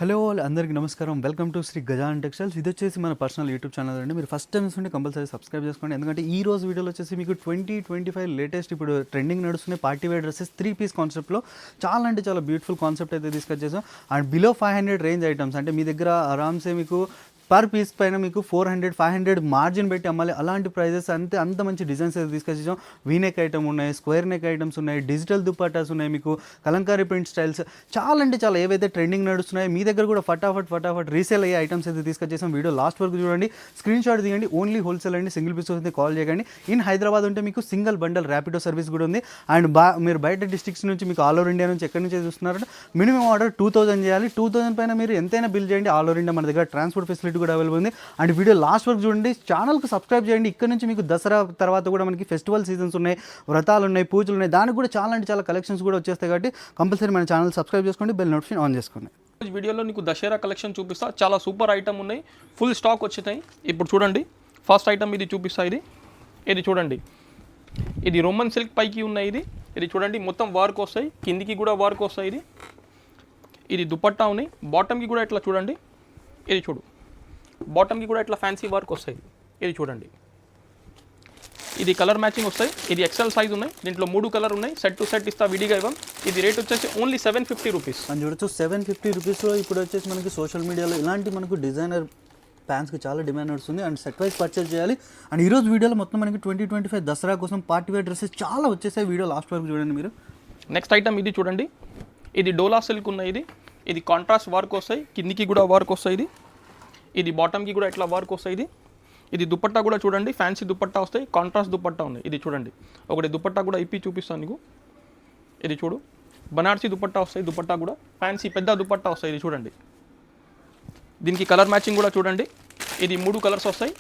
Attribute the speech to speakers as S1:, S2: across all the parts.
S1: Hello అందరికీ నమస్కారం. Welcome to Shri Gajanan textiles. ఇది వచ్చేసి మన పర్సనల్ యూట్యూబ్ ఛానల్ అండి. మీరు ఫస్ట్ టైం చూస్తుంటే కంపల్సరీ సబ్స్క్రైబ్ చేసుకోండి. ఎందుకంటే ఈ రోజు వీడియోలో వచ్చేసి మీకు 2025 లేటెస్ట్ ఇప్పుడు ట్రెండింగ్ నడుస్తున్నాయి పార్టీ వేర్ డ్రెస్సెస్ 3 పీస్ కాన్సెప్ట్లో చాలా అంటే చాలా బ్యూటిఫుల్ కాన్సెప్ట్ అయితే తీసుకొచ్చేసాం. అండ్ బిలో 500 రేంజ్ ఐటమ్స్ అంటే మీ దగ్గర ఆరామ్సే మీకు పర్ పీస్ పైన మీకు 400-500 మార్జిన్ పెట్టి అమ్మాలి. అలాంటి ప్రైజెస్ అంత మంచి డిజైన్స్ అయితే తీసుకొచ్చేసాం. వీనెక్ ఐటమ్ ఉన్నాయి, స్క్వేర్ నెక్ ఐటమ్స్ ఉన్నాయి, డిజిటల్ దుపట్టాస్ ఉన్నాయి, మీకు కలంకారీ ప్రింట్ స్టైల్స్ చాలా అంటే చాలా ఏవైతే ట్రెండింగ్ నడుస్తున్నాయో మీ దగ్గర కూడా ఫటాఫట్ రీసేల్ అయ్యే ఐటమ్స్ అయితే తీసుకొచ్చేసాం. వీడియో లాస్ట్ వరకు చూడండి, స్క్రీన్ షాట్ తీయండి. ఓన్లీ హోల్సేల్ అండి, సింగిల్ పీస్ అయితే కాల్ చేయకండి. ఇన్ హైదరాబాద్ ఉంటే మీకు సింగిల్ బండల్ ర్యాపిడో సర్వీస్ కూడా ఉంది. అండ్ మీరు బయట డిస్ట్రిక్ట్స్ నుంచి మీకు ఆల్ ఓవర్ ఇండియా నుంచి ఎక్కడి నుంచి చూస్తున్నారంటే మినిమం ఆర్డర్ 2000 చేయాలి. 2000 పైన మీరు ఎంతైనా బిల్ చేయండి. ఆల్ ఓవర్ ఇండియా మన దగ్గర ట్రాన్స్పోర్ట్ ఫెసిలిటీ కూడా అవైలబుల్ ఉంది. అండ్ వీడియో లాస్ట్ వరకు చూడండి, ఛానల్కి సబ్స్క్రైబ్ చేయండి. ఇక్కడ నుంచి మీకు దసరా తర్వాత కూడా మనకి ఫెస్టివల్ సీజన్స్ ఉన్నాయి, వ్రతాలు ఉన్నాయి, పూజలు ఉన్నాయి, దానికి కూడా చాలా అంటే చాలా కలెక్షన్స్ కూడా వచ్చేస్తాయి. కాబట్టి కంపల్సరీ మన ఛానల్ సబ్స్క్రైబ్ చేసుకోండి, బెల్ నోటిఫికేషన్ ఆన్ చేసుకోండి.
S2: వీడియోలో నీకు దసరా కలెక్షన్ చూపిస్తా. చాలా సూపర్ ఐటమ్ ఉన్నాయి, ఫుల్ స్టాక్ వచ్చినాయి. ఇప్పుడు చూడండి, ఫస్ట్ ఐటమ్ ఇది చూపిస్తా. ఇది చూడండి, ఇది రోమన్ సిల్క్ పైకి ఉన్నాయి. ఇది చూడండి, మొత్తం వర్క్ వస్తాయి, కిందికి కూడా వర్క్ వస్తాయి. ఇది దుపట్టా ఉన్నాయి, బాటమ్కి కూడా ఇట్లా చూడండి. ఇది చూడు, బాటమ్కి కూడా ఇట్లా ఫ్యాన్సీ వర్క్ వస్తాయి. ఇది చూడండి, ఇది కలర్ మ్యాచింగ్ వస్తాయి. ఇది ఎక్సెల్ సైజ్ ఉన్నాయి, దీంట్లో 3 కలర్ ఉన్నాయి. సెట్ టు సెట్ ఇస్తా విడిగా ఇవ్వం. ఇది రేట్ వచ్చేసి ఓన్లీ 750 రూపీస్
S1: అని చూడొచ్చు. 750 రూపీస్లో ఇప్పుడు వచ్చేసి మనకి సోషల్ మీడియాలో ఇలాంటి మనకు డిజైనర్ ప్యాంట్స్కి చాలా డిమాండ్ నడుస్తుంది. అండ్ సెట్ వైజ్ పర్చేస్ చేయాలి. అండ్ ఈరోజు వీడియోలో మొత్తం మనకి 2025 దసరా కోసం పార్టీ వేర్ డ్రెస్సెస్ చాలా వచ్చేసాయి. వీడియో లాస్ట్ వరకు చూడండి మీరు.
S2: నెక్స్ట్ ఐటమ్ ఇది చూడండి, ఇది డోలా సిల్క్ ఉన్నాయి. ఇది కాంట్రాస్ట్ వర్క్ వస్తాయి, కిందికి కూడా వర్క్ వస్తాయి. ఇది బాటమ్కి కూడా ఇట్లా వర్క్ వస్తాయి. ఇది దుపట్టా కూడా చూడండి, ఫ్యాన్సీ దుపట్టా వస్తాయి, కాంట్రాస్ట్ దుపట్టా ఉన్నాయి. ఇది చూడండి, ఒకటి దుపట్టా కూడా ఇప్పి చూపిస్తాను నీకు. ఇది చూడు, బనార్సీ దుపట్టా వస్తాయి, దుపట్టా కూడా ఫ్యాన్సీ పెద్ద దుపట్టా వస్తాయి. ఇది చూడండి, దీనికి కలర్ మ్యాచింగ్ కూడా చూడండి. ఇది 3 కలర్స్ వస్తాయి,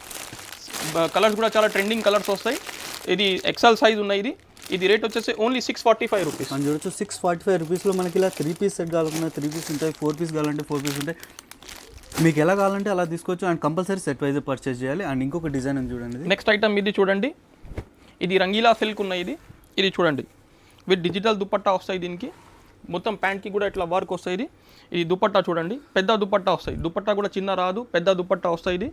S2: కలర్స్ కూడా చాలా ట్రెండింగ్ కలర్స్ వస్తాయి. ఇది ఎక్సెల్ సైజ్ ఉన్నాయి. ఇది రేట్ వచ్చేసి ఓన్లీ 645 రూపీస్
S1: అని చూడొచ్చు. 645 రూపీస్లో మనకి ఇలా 3 పీస్ సెట్ కావాలన్నా 3 పీస్ ఉంటాయి, 4 పీస్ కావాలంటే 4 పీస్ ఉంటాయి. మీకు ఎలా కావాలంటే అలా తీసుకోవచ్చు. And compulsory set wise purchase చేయాలి. అండ్ ఇంకొక డిజైన్ అని చూడండి.
S2: నెక్స్ట్ ఐటమ్ ఇది చూడండి, ఇది రంగీలా సిల్క్ ఉన్నాయి. ఇది చూడండి, విత్ డిజిటల్ దుపట్టా వస్తాయి. దీనికి మొత్తం ప్యాంట్కి కూడా ఇట్లా వర్క్ వస్తాయి. ఇది దుపట్టా చూడండి, పెద్ద దుపట్టా వస్తాయి. దుపట్టా కూడా చిన్న రాదు, పెద్ద దుపట్టా వస్తాయి.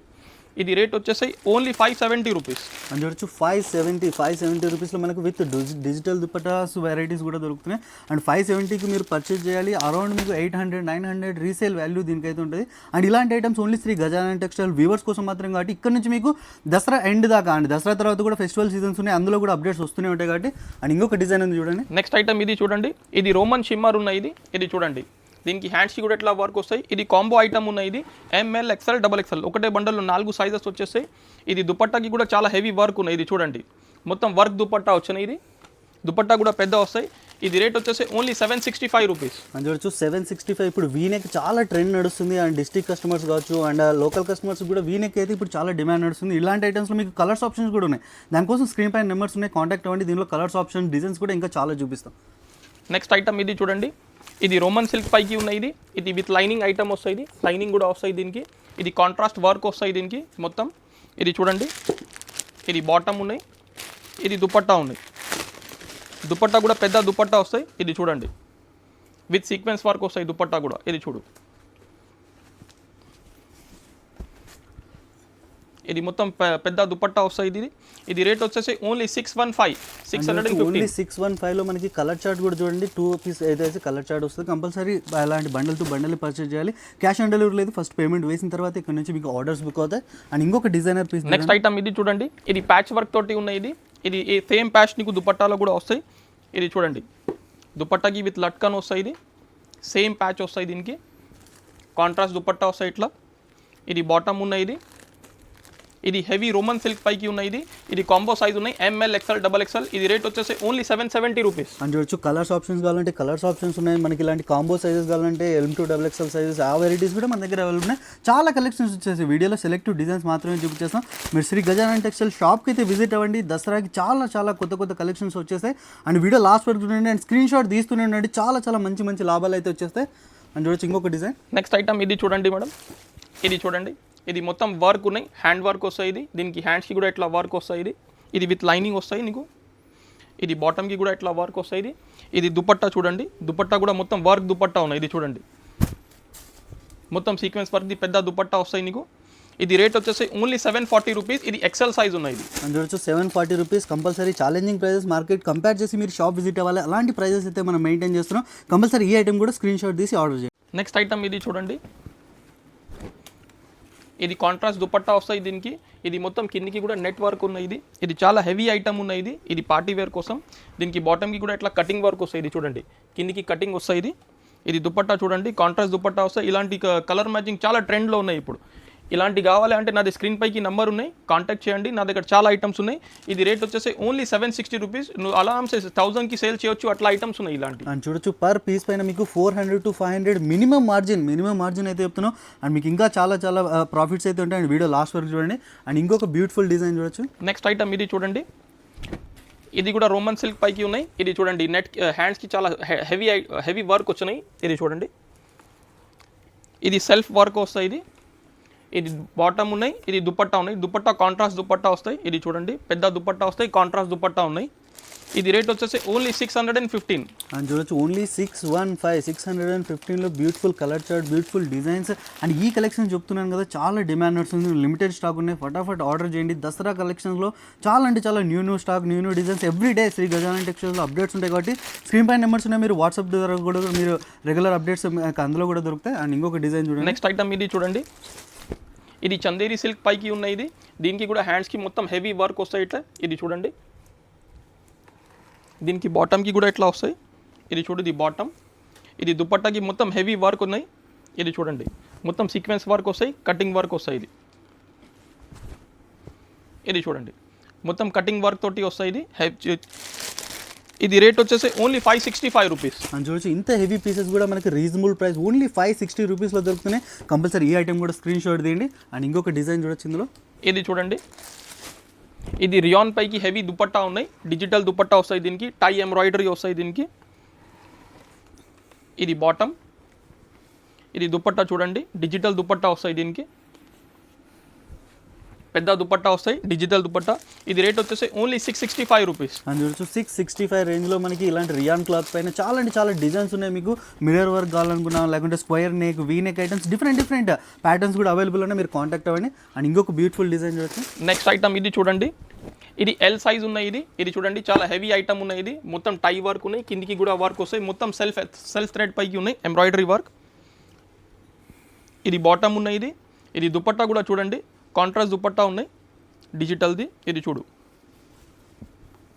S2: ఇది రేట్ వచ్చేసి ఓన్లీ 570 రూపీస్
S1: అని చూడొచ్చు. 570 రూపీస్లో మనకు విత్ డిజిటల్ దుపట్టాస్ వెరైటీస్ కూడా దొరుకుతున్నాయి. అండ్ 570కి మీరు పర్చేస్ చేయాలి. అరౌండ్ మీకు 800-900 రీసేల్ వాల్యూ దీనికైతే ఉంటుంది. అండ్ ఇలాంటి items only Shri Gajanan textile viewers కోసం మాత్రం. కాబట్టి ఇక్కడ నుంచి మీకు దసరా ఎండ్ దాకా, అండ్ దసరా తర్వాత కూడా ఫెస్టివల్ సీజన్స్ ఉన్నాయి, అందులో కూడా అప్డేట్స్ వస్తూనే ఉంటాయి. కాబట్టి అండ్ ఇంకొక డిజైన్ ఉంది చూడండి.
S2: నెక్స్ట్ ఐటమ్ ఇది చూడండి, ఇది రోమన్ షిమ్మర్ ఉన్నాయి. ఇది చూడండి, దీనికి హ్యాండ్స్కి కూడా ఇట్లా వర్క్ వస్తాయి. ఇది కాంబో ఐటమ్ ఉన్నాయి. ఇది ML, XL, XXL ఒకటే బండల్లో 4 సైజెస్ వచ్చేస్తాయి. ఇది దుపట్టాకి కూడా చాలా హెవీ వర్క్ ఉన్నాయి. ఇది చూడండి, మొత్తం వర్క్ దుపట్టా వచ్చినాయి. ఇది దుపట్టా కూడా పెద్ద వస్తాయి. ఇది రేట్ వచ్చేసి ఓన్లీ 765 రూపీస్
S1: అని చూడొచ్చు. 765. ఇప్పుడు వీనెక్ చాలా ట్రెండ్ నడుస్తుంది. అండ్ డిస్ట్రిక్ట్ కస్టమర్స్ కావచ్చు, అండ్ లోకల్ కస్టమర్స్ కూడా వీనెక్ అయితే ఇప్పుడు చాలా డిమాండ్ నడుస్తుంది. ఇలాంటి ఐటమ్స్లో మీకు కలర్స్ ఆప్షన్స్ కూడా ఉన్నాయి. దానికోసం స్క్రీన్ పైన నెంబర్స్ ఉన్నాయి, కాంటాక్ట్ అవ్వండి. దీనిలో కలర్స్ ఆప్షన్ డిజైన్స్ కూడా ఇంకా చాలా చూపిస్తాం.
S2: నెక్స్ట్ ఐటమ్ ఇది చూడండి, ఇది రోమన్ సిల్క్ పైకి ఉన్నాయి. ఇది విత్ లైనింగ్ ఐటమ్ వస్తాయి. లైనింగ్ కూడా వస్తాయి దీనికి. ఇది కాంట్రాస్ట్ వర్క్ వస్తాయి దీనికి మొత్తం. ఇది చూడండి, ఇది బాటమ్ ఉన్నాయి, ఇది దుపట్టా ఉన్నాయి. దుపట్టా కూడా పెద్ద దుపట్టా వస్తాయి. ఇది చూడండి, విత్ సీక్వెన్స్ వర్క్ వస్తాయి దుపట్టా కూడా. ఇది చూడు, ఇది మొత్తం పెద్ద దుపట్టా వస్తాయి. ఇది రేట్ వచ్చేసి ఓన్లీ 615.
S1: 615లో మనకి కలర్ చార్ట్ కూడా చూడండి. 2 పీస్ ఏదైతే కలర్ చార్ట్ వస్తుంది. కంపల్సరీ అలాంటి బండల్ టు బండల్ పర్చేస్ చేయాలి. క్యాష్ ఆన్ డెలివరీ లేదు. ఫస్ట్ పేమెంట్ వేసిన తర్వాత ఇక్కడ నుంచి మీకు ఆర్డర్స్ బుక్ అవుతాయి. అండ్ ఇంకొక డిజైనర్ పీస్.
S2: నెక్స్ట్ ఐటమ్ ఇది చూడండి, ఇది ప్యాచ్ వర్క్ తోటి ఉన్నాయి. ఇది సేమ్ ప్యాచ్ నీకు దుపట్టాలో కూడా వస్తాయి. ఇది చూడండి, దుపట్టాకి విత్ లట్కన్ వస్తాయి. ఇది సేమ్ ప్యాచ్ వస్తాయి. దీనికి కాంట్రాస్ట్ దుపట్టా వస్తాయి ఇట్లా. ఇది బాటమ్ ఉన్నాయి. ఇది హెవీ రోమన్ సిల్క్ పైకి ఉన్నాయి. ఇది కాంబో సైజ్ ఉన్నాయి, ML, XL, XXL. ఇది రేట్ వచ్చేసి ఓన్లీ 770 రూపీస్
S1: అని చూడొచ్చు. కలర్స్ ఆప్షన్స్ కావాలంటే కలర్స్ ఆప్షన్స్ ఉన్నాయి. మనకి ఇలాంటి కాంబో సైజెస్ కావాలంటే M to XXL సైజెస్, ఆ వెరైటీస్ కూడా మన దగ్గర అవైలబుల్ ఉన్నాయి. చాలా కలెక్షన్స్ వచ్చేసి వీడియోలో సెలెక్టివ్ డిజైన్స్ మాత్రమే చూపించేస్తాం. మీరు శ్రీ గజానన్ టెక్స్టైల్ షాప్కి అయితే విజిట్ అవ్వండి. దసరాకి చాలా కొత్త కలెక్షన్స్ వచ్చేస్తాయి. అండ్ వీడియో లాస్ట్ వరకు చూడండి. అండ్ స్క్రీన్ షాట్ తీస్తూనే ఉండండి. చాలా మంచి లాభాలు అయితే వచ్చేస్తాయి. అని చూడొచ్చు ఇంకొక డిజైన్.
S2: నెక్స్ట్ ఐటమ్ ఇది చూడండి మేడం, ఇది చూడండి, ఇది మొత్తం వర్క్ ఉన్నాయి, హ్యాండ్ వర్క్ వస్తాయి. దీనికి హ్యాండ్స్కి కూడా ఇట్లా వర్క్ వస్తాయి. ఇది విత్ లైనింగ్ వస్తాయి నీకు. ఇది బాటమ్కి కూడా ఇట్లా వర్క్ వస్తాయి. ఇది దుపట్టా చూడండి, దుపట్టా కూడా మొత్తం వర్క్ దుపట్టా ఉన్నాయి. ఇది చూడండి, మొత్తం సీక్వెన్స్ వర్క్ది పెద్ద దుపట్టా వస్తాయి నీకు. ఇది రేట్ వచ్చేసి ఓన్లీ 740 రూపీస్. ఇది ఎక్సెల్ సైజ్ ఉన్నాయి. ఇది
S1: అని చూడొచ్చు 740 rupees compulsory challenging prices market compare చేసి మీరు షాప్ విజిట్ అవ్వాలి. అలాంటి ప్రైజెస్ అయితే మనం మెయింటైన్ చేస్తున్నాం. కంపల్సరీ ఈ ఐటమ్ కూడా స్క్రీన్ షాట్ తీసి ఆర్డర్ చేయండి.
S2: నెక్స్ట్ ఐటమ్ ఇది చూడండి. ఇది కాంట్రాస్ట్ దుపట్టా వస్తాయి దీనికి. ఇది మొత్తం కిందికి కూడా నెట్ వర్క్ ఉన్నాయి. ఇది చాలా హెవీ ఐటమ్ ఉన్నాయి. ఇది పార్టీ వేర్ కోసం. దీనికి బాటమ్కి కూడా ఇట్లా కటింగ్ వర్క్ వస్తాయి. ఇది చూడండి, కిందికి కటింగ్ వస్తాయి. ఇది దుపట్టా చూడండి, కాంట్రాస్ట్ దుపట్టా వస్తాయి. ఇలాంటి కలర్ మ్యాచింగ్ చాలా ట్రెండ్లో ఉన్నాయి ఇప్పుడు. ఇలాంటి కావాలి అంటే నాది స్క్రీన్ పైకి నంబర్ ఉన్నాయి, కాంటాక్ట్ చేయండి. నా దగ్గర చాలా ఐటమ్స్ ఉన్నాయి. ఇది రేట్ వచ్చేసి ఓన్లీ 760 రూపీస్. నువ్వు ఆరామ్సే 1000కి సేల్ చేయొచ్చు. అట్లా ఐటమ్స్ ఉన్నాయి ఇలాంటి.
S1: అండ్ చూడొచ్చు పర్ పీస్ పైన మీకు 400 to 500 మినిమం మార్జిన్ అయితే చెప్తున్నాం. అండ్ మీకు ఇంకా చాలా ప్రాఫిట్స్ అయితే ఉంటాయి. అండ్ వీడియో లాస్ట్ వరకు చూడండి. అండ్ ఇంకొక బ్యూటిఫుల్ డిజైన్ చూడొచ్చు.
S2: నెక్స్ట్ ఐటమ్ ఇది చూడండి. ఇది కూడా రోమన్ సిల్క్ పైకి ఉన్నాయి. ఇది చూడండి, నెట్ హ్యాండ్స్కి చాలా హెవీ వర్క్ వచ్చినాయి. ఇది చూడండి, ఇది సెల్ఫ్ వర్క్ వస్తాయి. ఇది బాటమ్ ఉన్నాయి, ఇది దుపట్టా ఉన్నాయి. దుపట్టా కాంట్రాస్ట్ దుపట్టా వస్తాయి. ఇది చూడండి, పెద్ద దుపట్టా వస్తాయి, కాంట్రాస్ట్ దుపట్టా ఉన్నాయి. ఇది రేట్ వచ్చేసి ఓన్లీ 615.
S1: అని చూడొచ్చు ఓన్లీ 615లో beautiful colour chart, beautiful designs. And ఈ కలెక్షన్ చెప్తున్నాను కదా, చాలా డిమాండ్ నడుస్తుంది. లిమిటెడ్ స్టాక్ ఉన్నాయి, ఫటాఫట్ ఆర్డర్ చేయండి. దసరా కలెక్షన్స్లో చాలా new stock, new designs every day Shri Gajanan టెక్స్టైల్స్లో అప్డేట్స్ ఉంటాయి. కాబట్టి స్క్రీన్ పైన నెంబర్స్ ఉన్నాయి, మీరు వాట్సాప్ ద్వారా కూడా మీరు రెగ్యులర్ అప్డేట్స్ అందులో కూడా దొరుకుతాయి. అండ్ ఇంకొక డిజైన్ చూడండి.
S2: నెక్స్ట్ ఐటమ్ ఇది చూడండి. ఇది చందేరి సిల్క్ పైకి ఉన్నాయి. దీనికి కూడా హ్యాండ్స్కి మొత్తం హెవీ వర్క్ వస్తాయి ఇట్లా. ఇది చూడండి, దీనికి బాటమ్కి కూడా ఇట్లా వస్తాయి. ఇది చూడు, ఇది బాటమ్. ఇది దుపట్టాకి మొత్తం హెవీ వర్క్ ఉన్నాయి. ఇది చూడండి, మొత్తం సీక్వెన్స్ వర్క్ వస్తాయి, కటింగ్ వర్క్ వస్తాయి. ఇది చూడండి, మొత్తం కటింగ్ వర్క్ తోటి వస్తాయి. ఇది రేట్ వచ్చేసి ఓన్లీ 565 రూపీస్.
S1: అని చూడొచ్చు, ఇంత హెవీ పీసెస్ కూడా మనకి రీజనబుల్ ప్రైస్ ఓన్లీ 560 రూపీస్లో దొరుకుతున్నాయి. కంపల్సరీ ఈ ఐటమ్ కూడా స్క్రీన్ షాట్ తీయండి. అండ్ ఇంకొక డిజైన్ చూడొచ్చు ఇందులో.
S2: ఇది చూడండి, ఇది రియాన్ పైకి హెవీ దుపట్టా ఉన్నాయి. డిజిటల్ దుపట్టా వస్తాయి. దీనికి టై ఎంబ్రాయిడరీ వస్తాయి. దీనికి ఇది బాటమ్. ఇది దుపట్టా చూడండి, డిజిటల్ దుపట్టా వస్తాయి. దీనికి పెద్ద దుపట్టా వస్తాయి, డిజిటల్ దుపట్టా. ఇది రేట్ వచ్చేసి ఓన్లీ 665 రూపీస్.
S1: అని చూడొచ్చు 665 రేంజ్లో మనకి ఇలాంటి రియాన్ క్లాత్ పైన చాలా డిజైన్స్ ఉన్నాయి. మీకు మిర్రర్ వర్క్ కావాలనుకున్నా, లేకుంటే square neck, V neck items different patterns కూడా అవైలబుల్ ఉన్నాయి. మీరు కాంటాక్ట్ అవ్వండి. అండ్ ఇంకొక బ్యూటిఫుల్ డిజైన్ చూడొచ్చు.
S2: నెక్స్ట్ ఐటమ్ ఇది చూడండి. ఇది ఎల్ సైజ్ ఉన్నాయి. ఇది చూడండి, చాలా హెవీ ఐటమ్ ఉన్నాయి. ఇది మొత్తం టై వర్క్ ఉన్నాయి, కిందికి కూడా వర్క్ వస్తాయి. మొత్తం సెల్ఫ్ థ్రెడ్ పైకి ఉన్నాయి, ఎంబ్రాయిడరీ వర్క్. ఇది బాటమ్ ఉన్నాయి. ఇది దుపట్టా కూడా చూడండి, కాంట్రాస్ట్ దుపట్టా ఉన్నాయి, డిజిటల్ది. ఇది చూడు,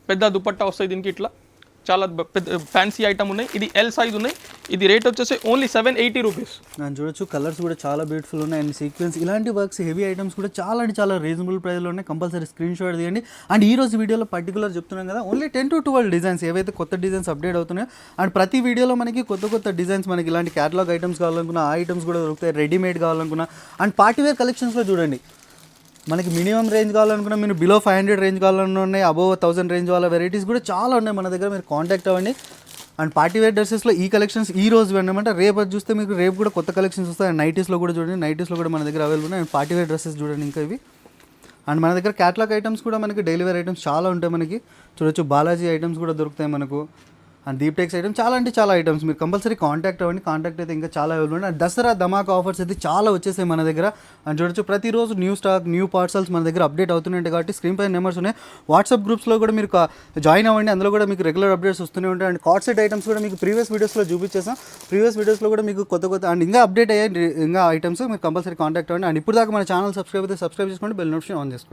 S2: పెద్ద దుపట్టా వస్తాయి. దీనికి ఇట్లా చాలా పెద్ద ఫ్యాన్సీ ఐటమ్ ఉన్నాయి. ఇది ఎల్ సైజ్ ఉన్నాయి. ఇది రేట్ వచ్చేసి ఓన్లీ 780 రూపీస్.
S1: నేను చూడొచ్చు, కలర్స్ కూడా చాలా బ్యూటిఫుల్ ఉన్నాయి. అండ్ సీక్వెన్స్ ఇలాంటి వర్క్స్, హెవీ ఐటమ్స్ కూడా చాలా రీజనబుల్ ప్రైస్లో ఉన్నాయి. కంపల్సరీ స్క్రీన్ షాట్ తీయండి. అండ్ ఈ రోజు వీడియోలో పర్టికులర్ చెప్తున్నాం కదా, ఓన్లీ 10 to 12 డిజైన్స్ ఏవైతే కొత్త డిజైన్స్ అప్డేట్ అవుతున్నాయో. అండ్ ప్రతి వీడియోలో మనకి కొత్త డిజైన్స్, మనకి ఇలాంటి క్యాటలాగ్ ఐటమ్స్ కావాలనుకున్నా ఆ ఐటమ్స్ కూడా దొరుకుతాయి. రెడీమేడ్ కావాలనుకున్నా. అండ్ పార్టీవేర్ కలెక్షన్స్లో చూడండి, మనకి మినిమం రేంజ్ కావాలనుకున్నా, మీరు బిలో 500 రేంజ్ కావాలన్నా ఉన్నాయి. అబోవ్ 1000 రేంజ్ వాళ్ళ వెరైటీస్ కూడా చాలా ఉన్నాయి మన దగ్గర. మీరు కాంటాక్ట్ అవ్వండి. అండ్ పార్టీవేర్ డ్రెస్సెస్లో ఈ కలెక్షన్స్ ఈ రోజు అనమాట. రేపు చూస్తే మీకు రేపు కూడా కొత్త కలెక్షన్స్ వస్తాయి. అండ్ నైటీస్లో కూడా చూడండి, నైటీస్లో కూడా మన దగ్గర అవైలబుల్ ఉన్నాయి. అండ్ పార్టీవేర్ డ్రెస్సెస్ చూడండి ఇంకా ఇవి. అండ్ మన దగ్గర క్యాటలాగ్ ఐటమ్స్ కూడా మనకి డైలీ వేర్ ఐటమ్స్ చాలా ఉంటాయి. మనకి చూడొచ్చు, బాలాజీ ఐటమ్స్ కూడా దొరుకుతాయి మనకు. అండ్ దీప్టెక్స్ ఐటమ్స్ చాలా ఐటమ్స్. మీరు కంపల్సరీ కాంటాక్ట్ అవ్వండి. కాంటాక్ట్ అయితే ఇంకా చాలా అవైలబుల్ ఉన్నాయి. అండ్ దసరా ధమాకా ఆఫర్స్ అయితే చాలా వచ్చేసాయి మన దగ్గర. అండ్ చూడొచ్చు, ప్రతిరోజు న్యూ స్టాక్, న్యూ పార్సల్స్ మన దగ్గర అప్డేట్ అవుతున్నాయి. కాబట్టి స్క్రీన్ పైన నెంబర్స్ ఉన్నాయి. వాట్సాప్ గ్రూప్స్లో కూడా మీరు జాయిన్ అవ్వండి. అందులో కూడా మీకు రెగ్యులర్ అప్డేట్స్ వస్తూనే ఉంటాయి. అండ్ కార్డ్ సెట్ ఐటమ్స్ కూడా మీకు ప్రీవియస్ వీడియోస్లో చూపించేసాం. ప్రీవియస్ వీడియోస్లో కూడా మీకు కొత్త అండ్ ఇంకా అప్డేట్ అయ్యాయి ఇంకా ఐటమ్స్. మీరు కంపల్సరీ కాంటాక్ట్ అవ్వండి. అండ్ ఇప్పుడు దాకా మన ఛానల్ సబ్స్క్రైబ్ చేసుకోండి, బెల్ నోటిఫికేషన్ ఆన్ చేసుకోండి.